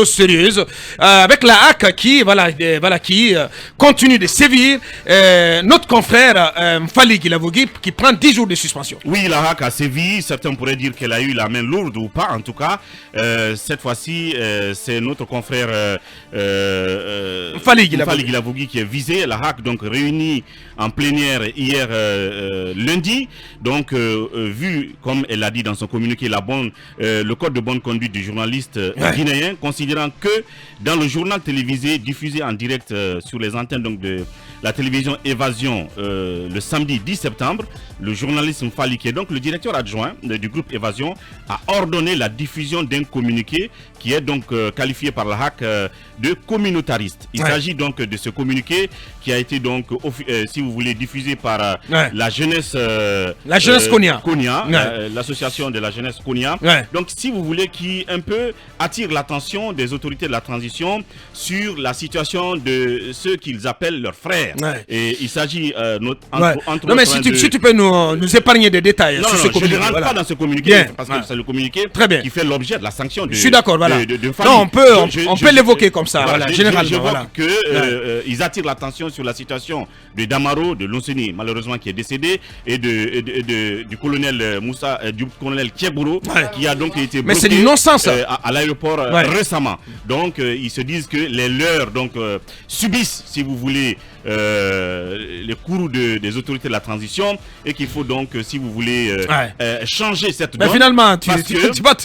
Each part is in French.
sérieuse avec la HAC qui continue de sévir notre confrère Mfali Guilavogui qui prend 10 jours de suspension. Oui, la HAC a sévi, certains pourraient dire qu'elle a eu la main lourde ou pas, en tout cas cette fois-ci c'est notre confrère Mfali Guilavogui qui est visé. La HAC donc réunie en plénière hier lundi, donc vu comme elle l'a dit dans son communiqué le code de bonne conduite du journaliste guinéen, considérant que dans le journal télévisé diffusé en direct sur les antennes donc, de la télévision Évasion le samedi 10 septembre, le journaliste Mfali, qui est donc le directeur adjoint du groupe Évasion, a ordonné la diffusion d'un communiqué qui est donc qualifié par la HAC de communautariste. Il s'agit donc de ce communiqué qui a été donc, si vous voulez, diffusé par la jeunesse Konya, l'association de la jeunesse Konya. Donc, si vous voulez, qui un peu attire l'attention des autorités de la transition sur la situation de ceux qu'ils appellent leurs frères. Et il s'agit entre non, mais si tu peux nous épargner des détails sur ce communiqué. Je ne rentre pas dans ce communiqué parce que c'est le communiqué qui fait l'objet de la sanction de. Je suis d'accord, voilà. Non, on peut l'évoquer comme ça, généralement. Ils attirent l'attention sur la situation de Damaro, de Lonseni, malheureusement qui est décédé, et du colonel Moussa, du colonel Tchebouro, qui a donc été bloqué. Mais c'est du non-sens à l'aéroport récemment. Donc ils se disent que les leurs subissent, si vous voulez, les courroux des autorités de la transition, et qu'il faut donc, si vous voulez, changer cette donne. Mais finalement, tu vas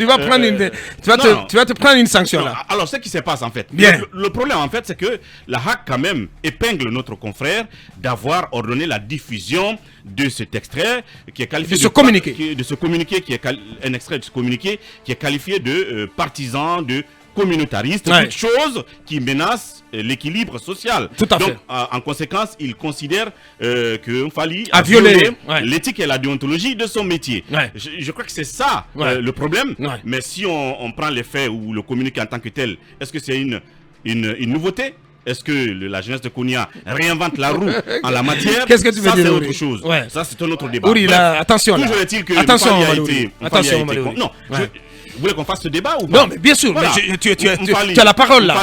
te prendre une sanction là. Alors, ce qui se passe en fait, le problème en fait, c'est que la HAC quand même épingle notre confrère d'avoir ordonné la diffusion de cet extrait qui est qualifié de ce communiqué, qui est un extrait de ce communiqué qui est qualifié de partisan, de communautariste, toute chose qui menace l'équilibre social. Tout à fait. En conséquence, il considère que Mfali a violé l'éthique et la déontologie de son métier. Je crois que c'est ça le problème. Mais si on prend les faits ou le communiqué en tant que tel, est-ce que c'est une nouveauté? Est-ce que la jeunesse de Konya réinvente la roue en la matière? Qu'est-ce que tu veux dire? Ça, c'est autre chose. Ça, c'est un autre débat. Oui, attention. Toujours est-il que attention, non, vous voulez qu'on fasse ce débat ou pas? Non, mais bien sûr, voilà. Mais tu as la parole là.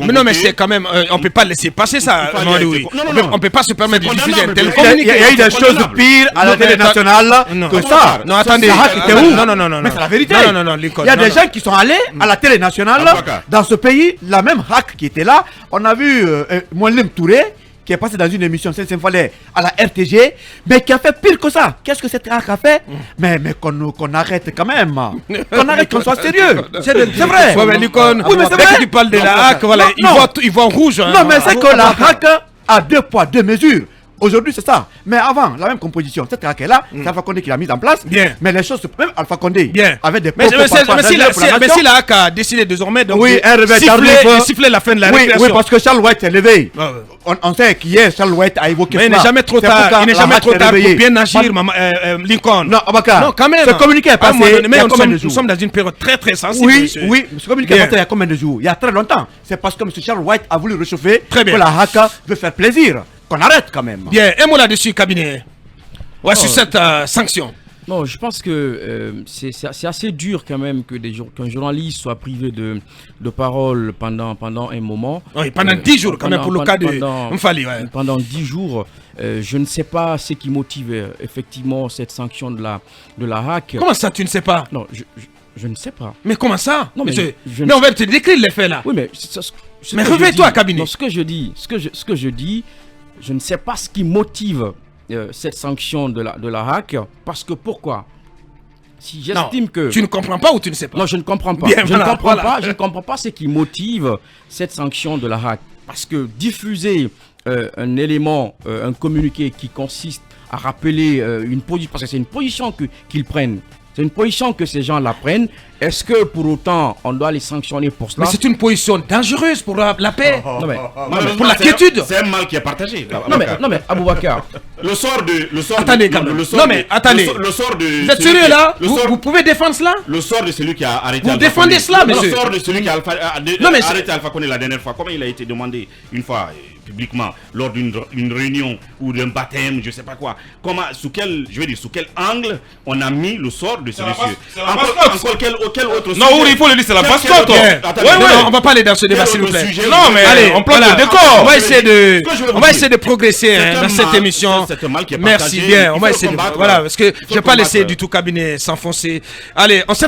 Mais non, mais c'est quand même, on ne peut pas laisser passer ça. On ne peut pas se permettre de diffuser un tel communiqué. Il y a eu des choses pires à la télé nationale que ça. Non, attendez. Non, mais c'est la vérité. Il y a des gens qui sont allés à la télé nationale dans ce pays, la même HAC qui était là. On a vu Moualem Touré qui est passé dans une émission à la RTG, mais qui a fait pire que ça. Qu'est-ce que cette HAC a fait? Mais qu'on arrête quand même. Qu'on arrête, qu'on soit sérieux. C'est vrai. Oui, mais c'est vrai. Tu parles de la HAC, voilà, il voit en rouge. Non, mais c'est que la HAC a 2 poids, 2 mesures. Aujourd'hui, c'est ça. Mais avant, la même composition, cette HAC-là, c'est Alpha Condé qui l'a mise en place. Mais les choses, même Alpha Condé, avec des mais si la HAC a décidé désormais de siffler la fin de la récréation. Oui, parce que Charles White s'est levé. On sait qu'hier, Charles White a évoqué ça. Mais il n'est jamais trop tard. Il n'est jamais trop tard pour bien agir, Lincoln. Non, Abaka. Non, quand même. Ce communiqué est passé. Mais nous sommes dans une période très très sensible. Oui, ce communiqué est passé il y a combien de jours? Il y a très longtemps. C'est parce que M. Charles White a voulu réchauffer que la HAC veut faire plaisir. Qu'on arrête quand même. Bien, un mot là-dessus, cabinet. Sur cette sanction. Non, je pense que c'est assez dur quand même qu'un journaliste soit privé de parole pendant un moment. Oui, pendant 10 jours quand même pour le cas de Mfali. Pendant 10 jours, je ne sais pas ce qui motive effectivement cette sanction de la HAC. Comment ça, tu ne sais pas? Non, je ne sais pas. Mais comment ça? Non, mais on va te décrire les faits là. Oui, mais réveille-toi, cabinet. Ce que je dis, je ne sais pas ce qui motive cette sanction de la HAC, parce que pourquoi? Si j'estime que... Tu ne comprends pas ou tu ne sais pas? Non, je ne comprends pas. Je ne comprends pas ce qui motive cette sanction de la HAC. Parce que diffuser un élément, un communiqué qui consiste à rappeler une position, parce que c'est une position qu'ils prennent. C'est une position que ces gens la prennent. Est-ce que pour autant on doit les sanctionner pour cela? Mais c'est une position dangereuse pour la paix. Non, mais pour la quiétude. C'est un mal qui est partagé. Non mais Aboubakar. Attendez, non mais attendez. Vous êtes sérieux là? Vous pouvez défendre cela? Le sort de celui qui a arrêté. Vous défendez cela, monsieur? Le sort de celui qui a arrêté Alpha Condé la dernière fois. Comment il a été demandé une fois? publiquement lors d'une réunion ou d'un baptême, je sais pas quoi. Sous quel angle on a mis le sort de ce monsieur? Encore quel autre sujet? Non, il faut le dire, c'est la mascotte. On va pas aller dans ce débat, s'il vous plaît. Non, mais allez, on plante le décor. On va essayer de progresser dans cette émission. Merci bien. On va essayer de, voilà, parce que je vais pas laisser du tout cabinet s'enfoncer. Allez, on